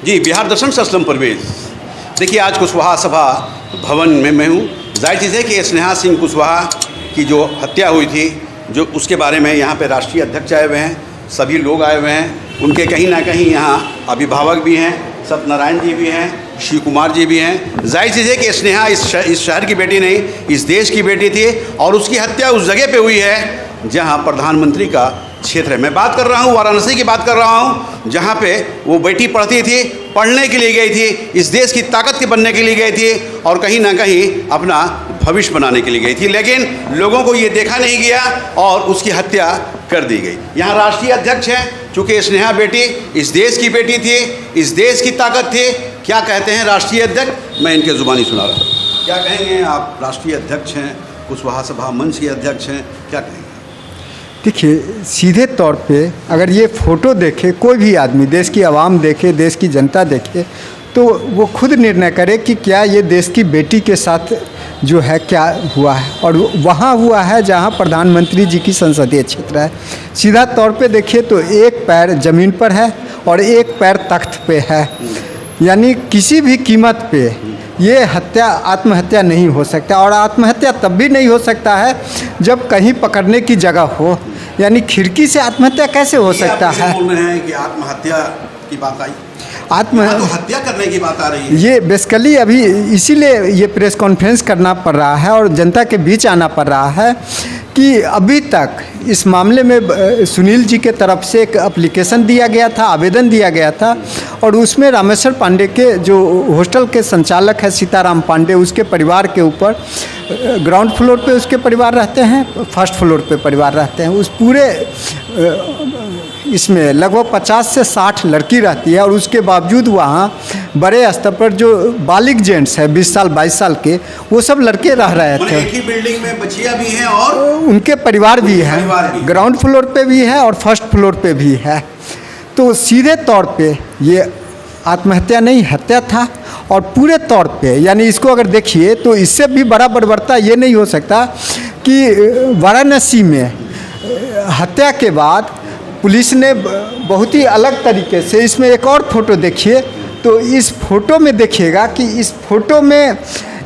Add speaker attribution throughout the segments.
Speaker 1: जी, बिहार दर्शन से असलम परवेज़। देखिए, आज कुशवाहा सभा भवन में मैं हूँ। जाहिर चीज़ है कि स्नेहा सिंह कुशवाहा की जो हत्या हुई थी, जो उसके बारे में यहाँ पे राष्ट्रीय अध्यक्ष आए हुए हैं, सभी लोग आए हुए हैं। उनके कहीं ना कहीं यहाँ अभिभावक भी हैं, सत्यनारायण जी भी हैं, शिव कुमार जी भी हैं। जाहिर चीज़ है कि स्नेहा इस शहर की बेटी नहीं, इस देश की बेटी थी और उसकी हत्या उस जगह पे हुई है जहाँ प्रधानमंत्री का क्षेत्र है। मैं बात कर रहा हूँ वाराणसी की बात कर रहा हूँ, जहाँ पे वो बेटी पढ़ती थी, पढ़ने के लिए गई थी, इस देश की ताकत के बनने के लिए गई थी और कहीं ना कहीं अपना भविष्य बनाने के लिए गई थी। लेकिन लोगों को ये देखा नहीं गया और उसकी हत्या कर दी गई। यहाँ राष्ट्रीय अध्यक्ष हैं, चूँकि स्नेहा बेटी इस देश की बेटी थी, इस देश की ताकत थी। क्या कहते हैं राष्ट्रीय अध्यक्ष, मैं इनके ज़ुबानी सुना रहा हूँ। क्या कहेंगे आप? राष्ट्रीय अध्यक्ष हैं, कुशवाहा सभा मंच के अध्यक्ष हैं, क्या कहेंगे?
Speaker 2: देखिए, सीधे तौर पे अगर ये फ़ोटो देखे कोई भी आदमी, देश की आवाम देखे, देश की जनता देखे, तो वो खुद निर्णय करे कि क्या ये देश की बेटी के साथ जो है क्या हुआ है। और वहाँ हुआ है जहाँ प्रधानमंत्री जी की संसदीय क्षेत्र है। सीधा तौर पे देखिए तो एक पैर ज़मीन पर है और एक पैर तख्त पे है, यानी किसी भी कीमत पे ये हत्या आत्महत्या नहीं हो सकता। और आत्महत्या तब भी नहीं हो सकता है जब कहीं पकड़ने की जगह हो, यानी खिड़की से आत्महत्या कैसे हो सकता है?
Speaker 1: बोल रहे हैं कि आत्महत्या की बात आई, तो हत्या करने की बात आ रही है।
Speaker 2: ये बेसिकली अभी इसीलिए ये प्रेस कॉन्फ्रेंस करना पड़ रहा है और जनता के बीच आना पड़ रहा है कि अभी तक इस मामले में सुनील जी के तरफ से एक एप्लीकेशन दिया गया था, आवेदन दिया गया था और उसमें रामेश्वर पांडे के जो हॉस्टल के संचालक है सीताराम पांडे, उसके परिवार के ऊपर ग्राउंड फ्लोर पे उसके परिवार रहते हैं, फर्स्ट फ्लोर पे परिवार रहते हैं। उस पूरे इसमें लगभग 50 से 60 लड़की रहती है और उसके बावजूद वहाँ बड़े स्तर पर जो बालिग जेंट्स है 20 साल 22 साल के, वो सब लड़के रह रहे थे।
Speaker 1: एक ही बिल्डिंग में बच्चियाँ भी हैं और
Speaker 2: उनके परिवार भी हैं, ग्राउंड फ्लोर पे भी है और फर्स्ट फ्लोर पे भी है। तो सीधे तौर पे ये आत्महत्या नहीं, हत्या था। और पूरे तौर पे यानी इसको अगर देखिए तो इससे भी बड़ा बर्बरता ये नहीं हो सकता कि वाराणसी में हत्या के बाद पुलिस ने बहुत ही अलग तरीके से, इसमें एक और फोटो देखिए तो इस फोटो में देखिएगा कि इस फोटो में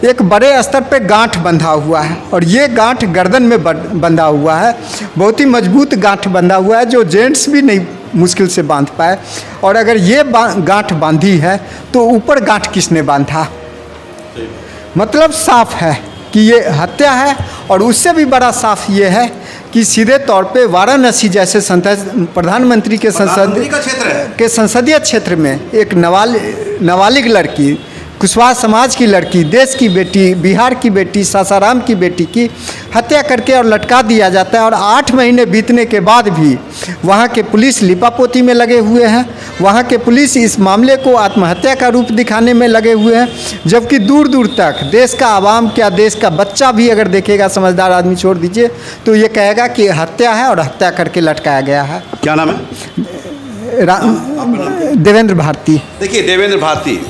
Speaker 2: एक बड़े स्तर पे गांठ बंधा हुआ है और ये गांठ गर्दन में बंधा हुआ है, बहुत ही मजबूत गांठ बंधा हुआ है जो जेंट्स भी नहीं मुश्किल से बांध पाए। और अगर ये गांठ बांधी है तो ऊपर गांठ किसने बांधा? मतलब साफ है कि ये हत्या है। और उससे भी बड़ा साफ ये है कि सीधे तौर पे वाराणसी जैसे प्रधानमंत्री के संसदीय क्षेत्र में एक नाबालिग लड़की, कुशवाहा समाज की लड़की, देश की बेटी, बिहार की बेटी, सासाराम की बेटी की हत्या करके और लटका दिया जाता है। और 8 महीने बीतने के बाद भी वहाँ के पुलिस लिपापोती में लगे हुए हैं, वहाँ के पुलिस इस मामले को आत्महत्या का रूप दिखाने में लगे हुए हैं, जबकि दूर दूर तक देश का आवाम क्या देश का बच्चा भी अगर देखेगा, समझदार आदमी छोड़ दीजिए, तो ये कहेगा कि हत्या है और हत्या करके लटकाया गया है।
Speaker 1: क्या नाम है?
Speaker 2: देवेंद्र भारती।
Speaker 1: देखिए, देवेंद्र भारती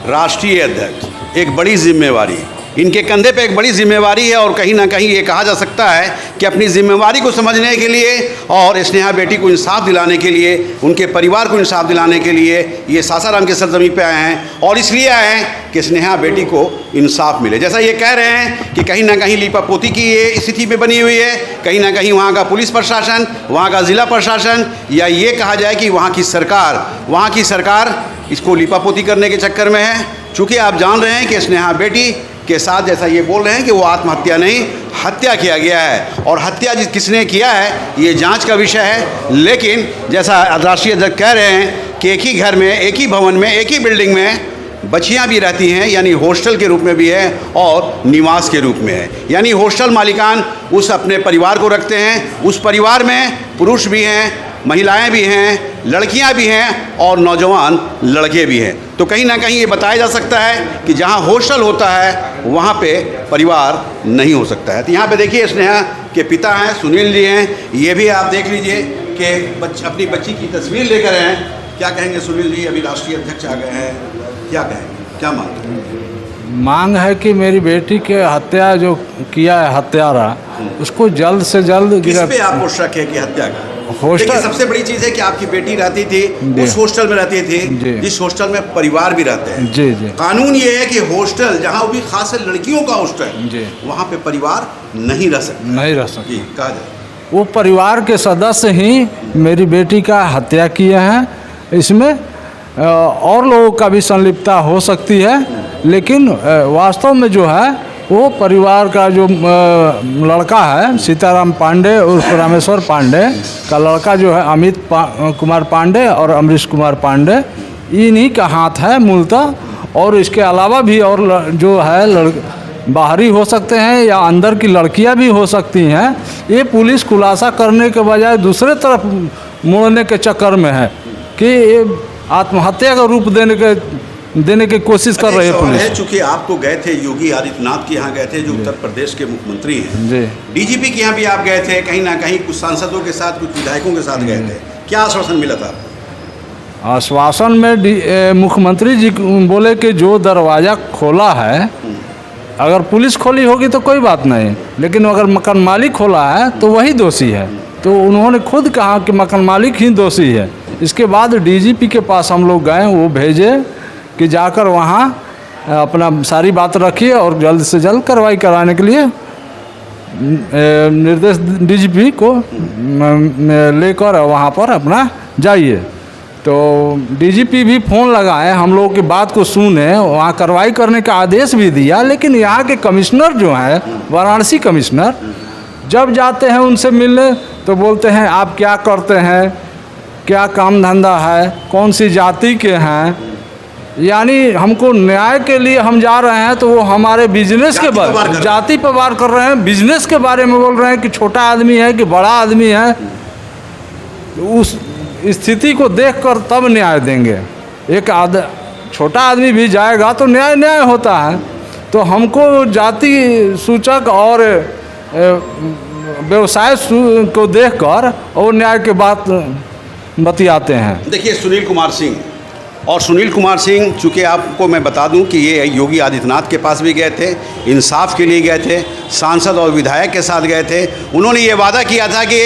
Speaker 1: राष्ट्रीय अध्यक्ष, एक बड़ी जिम्मेवारी, इनके कंधे पे एक बड़ी जिम्मेवारी है और कहीं ना कहीं ये कहा जा सकता है कि अपनी जिम्मेवारी को समझने के लिए और स्नेहा बेटी को इंसाफ दिलाने के लिए, उनके परिवार को इंसाफ दिलाने के लिए ये सासाराम के सरजमीन पे आए हैं और इसलिए आए हैं कि स्नेहा बेटी को इंसाफ मिले। जैसा ये कह रहे हैं कि कहीं ना कहीं लीपापोती की ये स्थिति में बनी हुई है, कहीं ना कहीं वहाँ का पुलिस प्रशासन, वहाँ का ज़िला प्रशासन, या ये कहा जाए कि वहाँ की सरकार इसको लिपापोती करने के चक्कर में है। चूँकि आप जान रहे हैं कि स्नेहा बेटी के साथ जैसा ये बोल रहे हैं कि वो आत्महत्या नहीं, हत्या किया गया है और हत्या किसने किया है ये जांच का विषय है। लेकिन जैसा राष्ट्रीय अध्यक्ष कह रहे हैं कि एक ही घर में, एक ही भवन में, एक ही बिल्डिंग में बच्चियां भी रहती हैं, यानी हॉस्टल के रूप में भी है और निवास के रूप में है। यानी हॉस्टल मालिकान उस अपने परिवार को रखते हैं, उस परिवार में पुरुष भी हैं, महिलाएं भी हैं, लड़कियां भी हैं और नौजवान लड़के भी हैं। तो कहीं ना कहीं ये बताया जा सकता है कि जहां हॉस्टल होता है वहां पे परिवार नहीं हो सकता है। तो यहाँ पे देखिए स्नेहा के पिता हैं, सुनील जी हैं, ये भी आप देख लीजिए कि अपनी बच्ची की तस्वीर लेकर हैं। क्या कहेंगे सुनील जी? अभी राष्ट्रीय अध्यक्ष आ गए हैं, क्या कहेंगे, क्या
Speaker 3: मांग है कि मेरी बेटी के हत्या जो किया है हत्यारा, उसको जल्द से जल्द
Speaker 1: किस पे आपको शक है कि हत्या का?
Speaker 3: हॉस्टल
Speaker 1: देखिए, सबसे बड़ी चीज़ है कि आपकी बेटी रहती थी
Speaker 3: जी।
Speaker 1: उस हॉस्टल में रहती
Speaker 3: जी।
Speaker 1: थी जिस हॉस्टल में परिवार भी रहते हैं।
Speaker 3: जी जी
Speaker 1: कानून ये है कि हॉस्टल जहाँ वो भी खास से लड़कियों का हॉस्टल,
Speaker 3: जी।
Speaker 1: वहाँ पे परिवार नहीं रह सकता।
Speaker 3: नहीं रह सकते।
Speaker 1: जी, कहा जाए
Speaker 3: वो परिवार के सदस्य ही मेरी बेटी का हत्या किए हैं। इसमें और लोगों का भी संलिप्तता हो सकती है, लेकिन वास्तव में जो है वो परिवार का जो लड़का है सीताराम पांडे उर्फ रामेश्वर पांडे का लड़का जो है अमित कुमार पांडे और अमरीश कुमार पांडे, इन्हीं का हाथ है मूलतः। और इसके अलावा भी और जो है बाहरी हो सकते हैं या अंदर की लड़कियां भी हो सकती हैं। ये पुलिस खुलासा करने के बजाय दूसरे तरफ मोड़ने के चक्कर में है कि ये आत्महत्या का रूप देने की कोशिश कर रही है पुलिस।
Speaker 1: चूंकि आप तो गए थे योगी आदित्यनाथ के यहाँ गए थे, जो उत्तर प्रदेश के मुख्यमंत्री हैं।
Speaker 3: जी।
Speaker 1: डीजीपी के यहाँ भी आप गए थे, कहीं ना कहीं कुछ सांसदों के साथ, कुछ विधायकों के साथ गए थे, क्या आश्वासन मिला था?
Speaker 3: आश्वासन में मुख्यमंत्री जी बोले कि जो दरवाज़ा खोला है, अगर पुलिस खोली होगी तो कोई बात नहीं, लेकिन अगर मकान मालिक खोला है तो वही दोषी है। तो उन्होंने खुद कहा कि मकान मालिक ही दोषी है। इसके बाद डीजीपी के पास हम लोग गए, वो भेजे कि जाकर वहाँ अपना सारी बात रखिए और जल्द से जल्द कार्रवाई कराने के लिए निर्देश डीजीपी को लेकर वहाँ पर अपना जाइए। तो डीजीपी भी फ़ोन लगाए, हम लोगों की बात को सुने, वहाँ कार्रवाई करने का आदेश भी दिया। लेकिन यहाँ के कमिश्नर जो हैं, वाराणसी कमिश्नर, जब जाते हैं उनसे मिलने तो बोलते हैं आप क्या करते हैं, क्या काम धंधा है, कौन सी जाति के हैं। यानी हमको न्याय के लिए हम जा रहे हैं तो वो हमारे बिजनेस के बारे, जाति पर वार कर रहे हैं, बिजनेस के बारे में बोल रहे हैं कि छोटा आदमी है कि बड़ा आदमी है। उस स्थिति को देखकर तब न्याय देंगे। एक छोटा आदमी भी जाएगा तो न्याय होता है। तो हमको जाति सूचक और व्यवसाय को देखकर और न्याय के बात बतियाते हैं।
Speaker 1: देखिए, सुनील कुमार सिंह चूँकि आपको मैं बता दूं कि ये योगी आदित्यनाथ के पास भी गए थे, इंसाफ के लिए गए थे, सांसद और विधायक के साथ गए थे। उन्होंने ये वादा किया था कि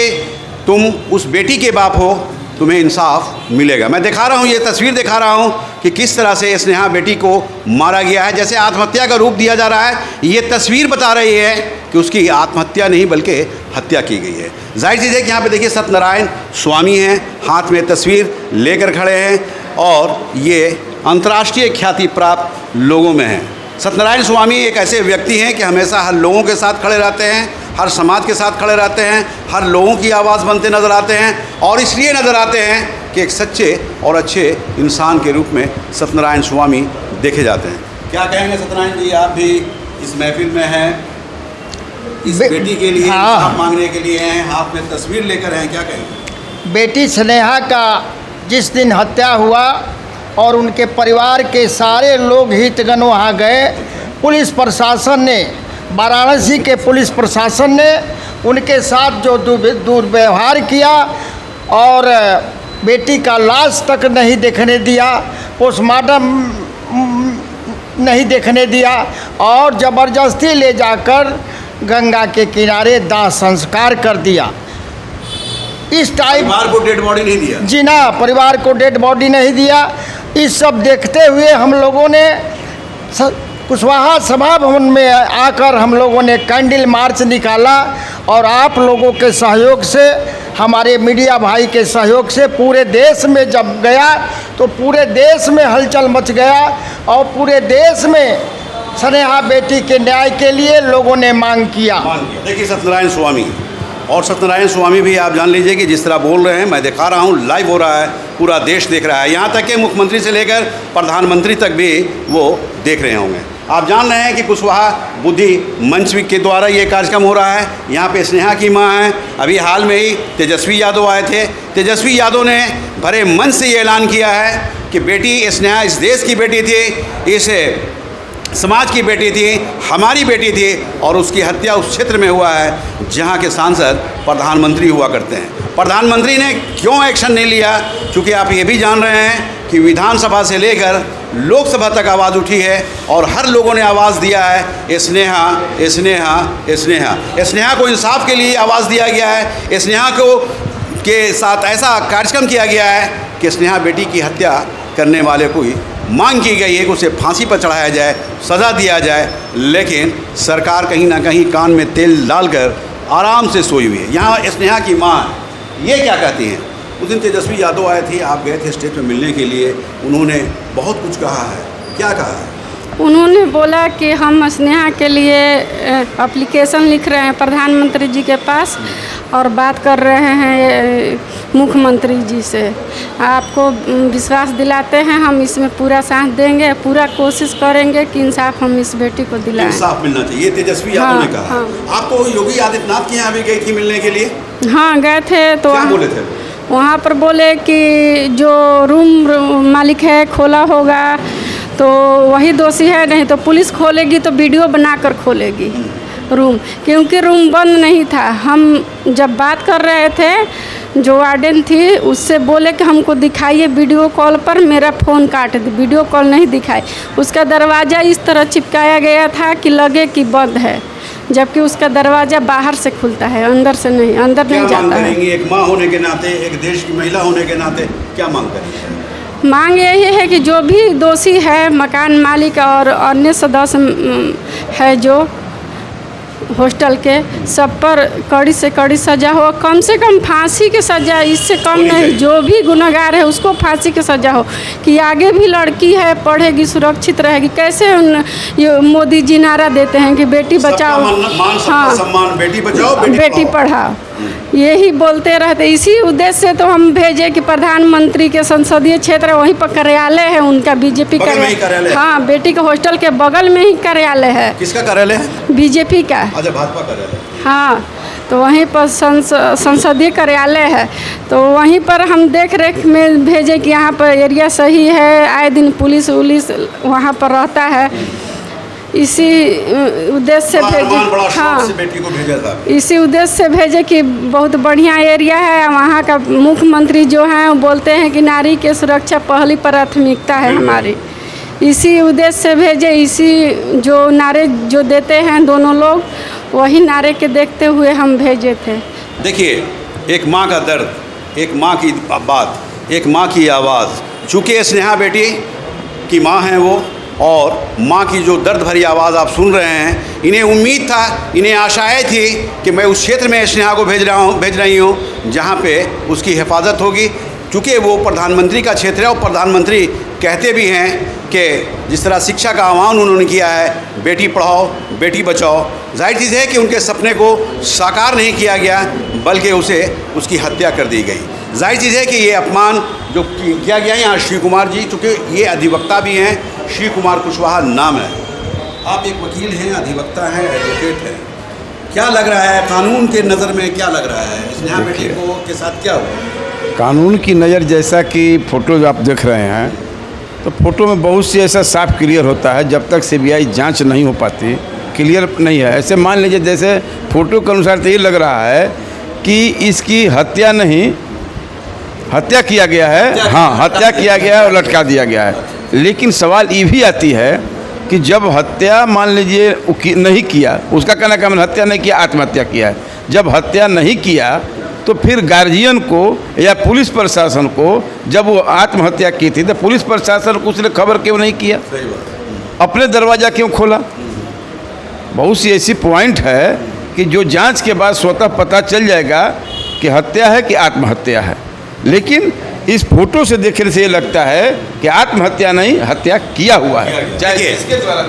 Speaker 1: तुम उस बेटी के बाप हो, तुम्हें इंसाफ मिलेगा। मैं दिखा रहा हूँ, ये तस्वीर दिखा रहा हूँ कि किस तरह से स्नेहा बेटी को मारा गया है, जैसे आत्महत्या का रूप दिया जा रहा है। ये तस्वीर बता रही है कि उसकी आत्महत्या नहीं बल्कि हत्या की गई है। जाहिर चीज़ है कि यहाँ पे देखिए सत्यनारायण स्वामी हैं, हाथ में तस्वीर लेकर खड़े हैं और ये अंतर्राष्ट्रीय ख्याति प्राप्त लोगों में हैं। सत्यनारायण स्वामी एक ऐसे व्यक्ति हैं कि हमेशा हर लोगों के साथ खड़े रहते हैं, हर समाज के साथ खड़े रहते हैं, हर लोगों की आवाज़ बनते नज़र आते हैं और इसलिए नज़र आते हैं कि एक सच्चे और अच्छे इंसान के रूप में सत्यनारायण स्वामी देखे जाते हैं। क्या कहेंगे सत्यनारायण जी, आप भी इस महफिल में हैं, इस बेटी के लिए इंसाफ मांगने के लिए हैं, हाथ में तस्वीर लेकर हैं, क्या कहेंगे?
Speaker 4: बेटी स्नेहा का जिस दिन हत्या हुआ और उनके परिवार के सारे लोग हितगण वहाँ गए, पुलिस प्रशासन ने, वाराणसी के पुलिस प्रशासन ने उनके साथ जो दुर्व्यवहार किया और बेटी का लाश तक नहीं देखने दिया, पोस्टमार्टम नहीं देखने दिया और ज़बरदस्ती ले जाकर गंगा के किनारे दाह संस्कार कर दिया। इस टाइप
Speaker 1: परिवार को डेड बॉडी नहीं दिया।
Speaker 4: जी ना, परिवार को डेड बॉडी नहीं दिया। इस सब देखते हुए हम लोगों ने कुशवाहा सभा भवन में आकर हम लोगों ने कैंडल मार्च निकाला और आप लोगों के सहयोग से, हमारे मीडिया भाई के सहयोग से पूरे देश में जब गया तो पूरे देश में हलचल मच गया और पूरे देश में स्नेहा बेटी के न्याय के लिए लोगों ने मांग किया।
Speaker 1: देखिए सत्यनारायण स्वामी भी आप जान लीजिए कि जिस तरह बोल रहे हैं, मैं दिखा रहा हूँ, लाइव हो रहा है, पूरा देश देख रहा है, यहाँ तक कि मुख्यमंत्री से लेकर प्रधानमंत्री तक भी वो देख रहे होंगे। आप जान रहे हैं कि कुशवाहा बुद्धि मंच के द्वारा ये कार्यक्रम हो रहा है। यहाँ पे स्नेहा की माँ हैं, अभी हाल में ही तेजस्वी यादव आए थे। तेजस्वी यादव ने भरे मन से ये ऐलान किया है कि बेटी स्नेहा इस देश की बेटी थी, इस समाज की बेटी थी, हमारी बेटी थी और उसकी हत्या उस क्षेत्र में हुआ है जहाँ के सांसद प्रधानमंत्री हुआ करते हैं। प्रधानमंत्री ने क्यों एक्शन नहीं लिया? क्योंकि आप ये भी जान रहे हैं कि विधानसभा से लेकर लोकसभा तक आवाज़ उठी है और हर लोगों ने आवाज़ दिया है स्नेहा स्नेहा स्नेहा। स्नेहा को इंसाफ के लिए आवाज़ दिया गया है, स्नेहा को के साथ ऐसा कार्यक्रम किया गया है कि स्नेहा बेटी की हत्या करने वाले को ही मांग की गई है कि उसे फांसी पर चढ़ाया जाए, सज़ा दिया जाए, लेकिन सरकार कहीं ना कहीं कान में तेल डालकर आराम से सोई हुई है। यहाँ स्नेहा की माँ ये क्या कहती हैं? उस दिन तेजस्वी यादव आए थे, आप गए थे स्टेज पर मिलने के लिए, उन्होंने बहुत कुछ कहा है, क्या कहा है?
Speaker 5: उन्होंने बोला कि हम स्नेहा के लिए एप्लीकेशन लिख रहे हैं प्रधानमंत्री जी के पास और बात कर रहे हैं मुख्यमंत्री जी से। आपको विश्वास दिलाते हैं हम इसमें पूरा साथ देंगे, पूरा कोशिश करेंगे कि इंसाफ हम इस बेटी को दिलाएं।
Speaker 1: इंसाफ मिलना चाहिए, तेजस्वी यादव ने कहा।
Speaker 5: हाँ।
Speaker 1: आप तो योगी आदित्यनाथ के यहाँ भी गई थी मिलने के लिए?
Speaker 5: हाँ गए थे। तो
Speaker 1: क्या बोले थे?
Speaker 5: वहाँ पर बोले कि जो रूम मालिक है खोला होगा तो वही दोषी है, नहीं तो पुलिस खोलेगी तो वीडियो बनाकर खोलेगी रूम, क्योंकि रूम बंद नहीं था। हम जब बात कर रहे थे जो वार्डन थी उससे बोले कि हमको दिखाइए वीडियो कॉल पर, मेरा फ़ोन काट दे, वीडियो कॉल नहीं दिखाई। उसका दरवाज़ा इस तरह चिपकाया गया था कि लगे कि बंद है, जबकि उसका दरवाज़ा बाहर से खुलता है, अंदर से नहीं, अंदर नहीं जाता है।
Speaker 1: एक माँ होने के नाते, एक देश की महिला होने के नाते क्या मांग करेंगे?
Speaker 5: मांग यही है कि जो भी दोषी है, मकान मालिक और अन्य सदस्य है जो हॉस्टल के, सब पर कड़ी से कड़ी सज़ा हो, कम से कम फांसी की सज़ा, इससे कम नहीं। जो भी गुनहगार है उसको फांसी की सज़ा हो कि आगे भी लड़की है, पढ़ेगी, सुरक्षित रहेगी। कैसे ये मोदी जी नारा देते हैं कि बेटी बचाओ,
Speaker 1: हाँ, सम्मान, बेटी बचाओ,
Speaker 5: बेटी पढ़ाओ, यही बोलते रहते। इसी उद्देश्य से तो हम भेजे कि प्रधानमंत्री के संसदीय क्षेत्र वहीं पर कार्यालय है उनका, बीजेपी कार्यालय। हाँ, बेटी के हॉस्टल के बगल में ही कार्यालय है।
Speaker 1: किसका कार्यालय है?
Speaker 5: बीजेपी का।
Speaker 1: अच्छा, भाजपा कार्यालय।
Speaker 5: हाँ, तो वहीं पर संसदीय कार्यालय है, तो वहीं पर हम देख रेख में भेजे कि यहाँ पर एरिया सही है, आए दिन पुलिस वहाँ पर रहता है। इसी उद्देश्य से भेजे, हाँ,
Speaker 1: बेटी को भेजा था।
Speaker 5: इसी उद्देश्य से भेजे कि बहुत बढ़िया एरिया है। वहाँ का मुख्यमंत्री जो हैं वो बोलते हैं कि नारी के सुरक्षा पहली प्राथमिकता है हमारी। इसी उद्देश्य से भेजे, इसी जो नारे जो देते हैं दोनों लोग, वही नारे के देखते हुए हम भेजे थे।
Speaker 1: देखिए, एक माँ का दर्द, एक माँ की बात, एक माँ की आवाज़। चूँकि स्नेहा बेटी की माँ हैं वो, और माँ की जो दर्द भरी आवाज़ आप सुन रहे हैं, इन्हें उम्मीद था, इन्हें आशाएं थी कि मैं उस क्षेत्र में स्नेहा को भेज रही हूँ जहाँ पे उसकी हिफाजत होगी। क्योंकि वो प्रधानमंत्री का क्षेत्र है और प्रधानमंत्री कहते भी हैं कि जिस तरह शिक्षा का आह्वान उन्होंने किया है, बेटी पढ़ाओ, बेटी बचाओ, जाहिर चीज़ है कि उनके सपने को साकार नहीं किया गया, बल्कि उसकी हत्या कर दी गई। जाहिर चीज़ है कि ये अपमान जो किया गया है यहाँ श्री कुमार जी, चूँकि ये अधिवक्ता भी हैं, श्री कुमार कुशवाहा नाम है। आप एक वकील हैं, अधिवक्ता हैं, एडवोकेट हैं, क्या लग रहा है कानून के नज़र में, क्या लग रहा है स्नेहा बेटी को के साथ क्या हुआ?
Speaker 6: कानून की नज़र, जैसा कि फ़ोटो जो आप देख रहे हैं, तो फ़ोटो में बहुत सी ऐसा साफ क्लियर होता है, जब तक सीबीआई जांच नहीं हो पाती क्लियर नहीं है। ऐसे मान लीजिए जैसे फ़ोटो के अनुसार तो ये लग रहा है कि इसकी हत्या नहीं, हत्या किया गया है। हाँ, हत्या किया गया है और लटका दिया गया है। लेकिन सवाल ये भी आती है कि जब हत्या मान लीजिए नहीं किया, उसका कहना कि मैंने हत्या नहीं किया, आत्महत्या किया है। जब हत्या नहीं किया तो फिर गार्जियन को या पुलिस प्रशासन को, जब वो आत्महत्या की थी तो पुलिस प्रशासन को उसने खबर क्यों नहीं किया? अपने दरवाज़ा क्यों खोला? बहुत सी ऐसी पॉइंट है कि जो जांच के बाद स्वतः पता चल जाएगा कि हत्या है कि आत्महत्या है। लेकिन इस फोटो से देखने से ये लगता है कि आत्महत्या नहीं, हत्या किया हुआ है।
Speaker 1: देखिए,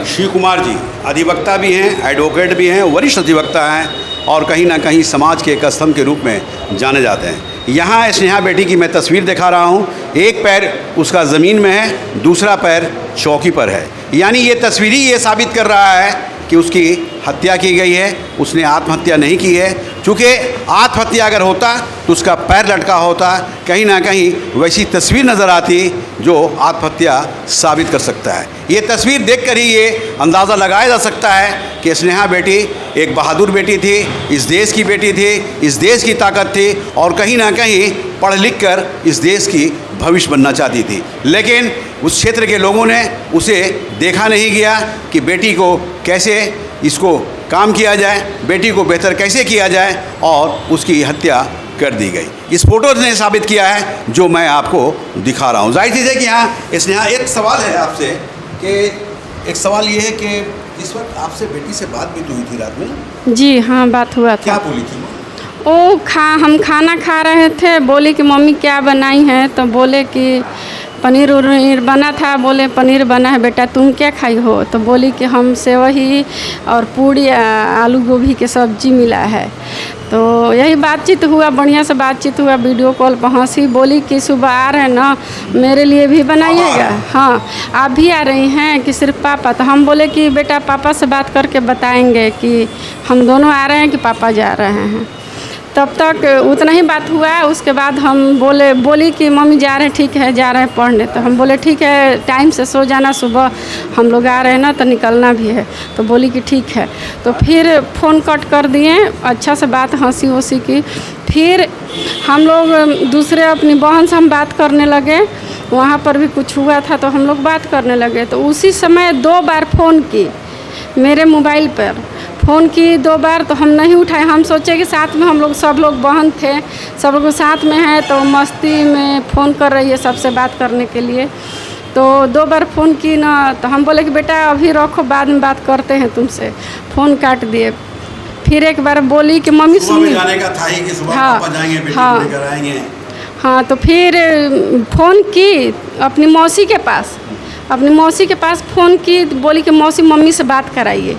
Speaker 1: श्री कुमार जी अधिवक्ता भी हैं, एडवोकेट भी हैं, वरिष्ठ अधिवक्ता हैं और कहीं ना कहीं समाज के एक स्तंभ के रूप में जाने जाते हैं। यहाँ स्नेहा बेटी की मैं तस्वीर दिखा रहा हूँ, एक पैर उसका ज़मीन में है, दूसरा पैर चौकी पर है। यानी ये तस्वीर ही ये साबित कर रहा है कि उसकी हत्या की गई है, उसने आत्महत्या नहीं की है। चूँकि आत्महत्या अगर होता तो उसका पैर लटका होता, कहीं ना कहीं वैसी तस्वीर नज़र आती जो आत्महत्या साबित कर सकता है। ये तस्वीर देखकर ही ये अंदाज़ा लगाया जा सकता है कि स्नेहा बेटी एक बहादुर बेटी थी, इस देश की बेटी थी, इस देश की ताकत थी और कहीं ना कहीं पढ़ लिख कर इस देश की भविष्य बनना चाहती थी। लेकिन उस क्षेत्र के लोगों ने उसे देखा नहीं गया कि बेटी को कैसे इसको काम किया जाए, बेटी को बेहतर कैसे किया जाए, और उसकी हत्या कर दी गई। इस फोटो ने साबित किया है जो मैं आपको दिखा रहा हूँ। जाहिर चीज़ है कि यहाँ स्नेहा, एक सवाल है आपसे कि एक सवाल ये है कि इस वक्त आपसे बेटी से बात भी तो हुई थी रात में?
Speaker 5: जी हाँ, बात हुआ
Speaker 1: क्या
Speaker 5: था।
Speaker 1: बोली थी?
Speaker 5: ओ हम खाना खा रहे थे, बोले कि मम्मी क्या बनाई है, तो बोले कि पनीर उनीर बना था। बोले पनीर बना है बेटा, तुम क्या खाई हो? तो बोली कि हम सेवई और पूड़ी आलू गोभी के सब्जी मिला है। तो यही बातचीत हुआ, बढ़िया से बातचीत हुआ, वीडियो कॉल पर हंसी। बोली कि सुबह आ रहे हैं ना, मेरे लिए भी बनाइएगा। हाँ, आप भी आ रही हैं कि सिर्फ पापा? तो हम बोले कि बेटा पापा से बात करके बताएंगे कि हम दोनों आ रहे हैं कि पापा जा रहे हैं। तब तक उतना ही बात हुआ। उसके बाद हम बोली कि मम्मी जा रहे हैं, ठीक है जा रहे हैं पढ़ने। तो हम बोले ठीक है, टाइम से सो जाना, सुबह हम लोग आ रहे हैं ना तो निकलना भी है। तो बोली कि ठीक है। तो फिर फ़ोन कट कर दिए। अच्छा से बात हंसी वसी की। फिर हम लोग दूसरे अपनी बहन से हम बात करने लगे, वहाँ पर भी कुछ हुआ था तो हम लोग बात करने लगे। तो उसी समय 2 बार फ़ोन की, मेरे मोबाइल पर फ़ोन की 2 बार, तो हम नहीं उठाए। हम सोचे कि साथ में हम लोग सब लोग बहन थे, सब लोग साथ में हैं तो मस्ती में फ़ोन कर रही है सबसे बात करने के लिए। तो 2 बार फ़ोन की ना, तो हम बोले कि बेटा अभी रखो, बाद में बात करते हैं तुमसे। फ़ोन काट दिए। फिर एक बार बोली कि मम्मी सुनिए,
Speaker 1: जाने का था ही कि सुबह
Speaker 5: हाँ,
Speaker 1: पापा जाएंगे, बेटी
Speaker 5: हाँ,
Speaker 1: को लेकर आएंगे।
Speaker 5: हाँ, तो फिर फ़ोन की अपनी मौसी के पास, अपनी मौसी के पास फ़ोन की। बोली कि मौसी मम्मी से बात कराइए,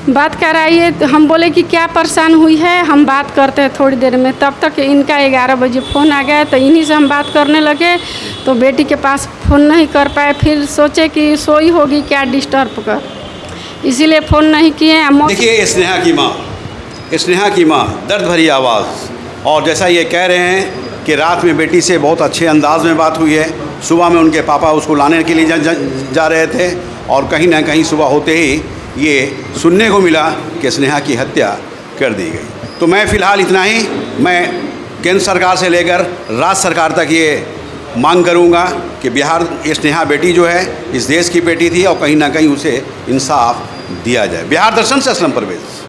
Speaker 5: बात कराइए। तो हम बोले कि क्या परेशान हुई है, हम बात करते हैं थोड़ी देर में। तब तक इनका 11 बजे फ़ोन आ गया। तो इन्हीं से हम बात करने लगे। तो बेटी के पास फ़ोन नहीं कर पाए। फिर सोचे कि सोई होगी क्या, डिस्टर्ब कर, इसीलिए फ़ोन नहीं किए।
Speaker 1: देखिए स्नेहा की माँ दर्द भरी आवाज़, और जैसा ये कह रहे हैं कि रात में बेटी से बहुत अच्छे अंदाज में बात हुई है। सुबह में उनके पापा उसको लाने के लिए जा रहे थे, और कहीं ना कहीं सुबह होते ही ये सुनने को मिला कि स्नेहा की हत्या कर दी गई। तो मैं फ़िलहाल इतना ही, मैं केंद्र सरकार से लेकर राज्य सरकार तक ये मांग करूंगा कि बिहार स्नेहा बेटी जो है इस देश की बेटी थी, और कहीं ना कहीं उसे इंसाफ दिया जाए। बिहार दर्शन से असलम परवेज़।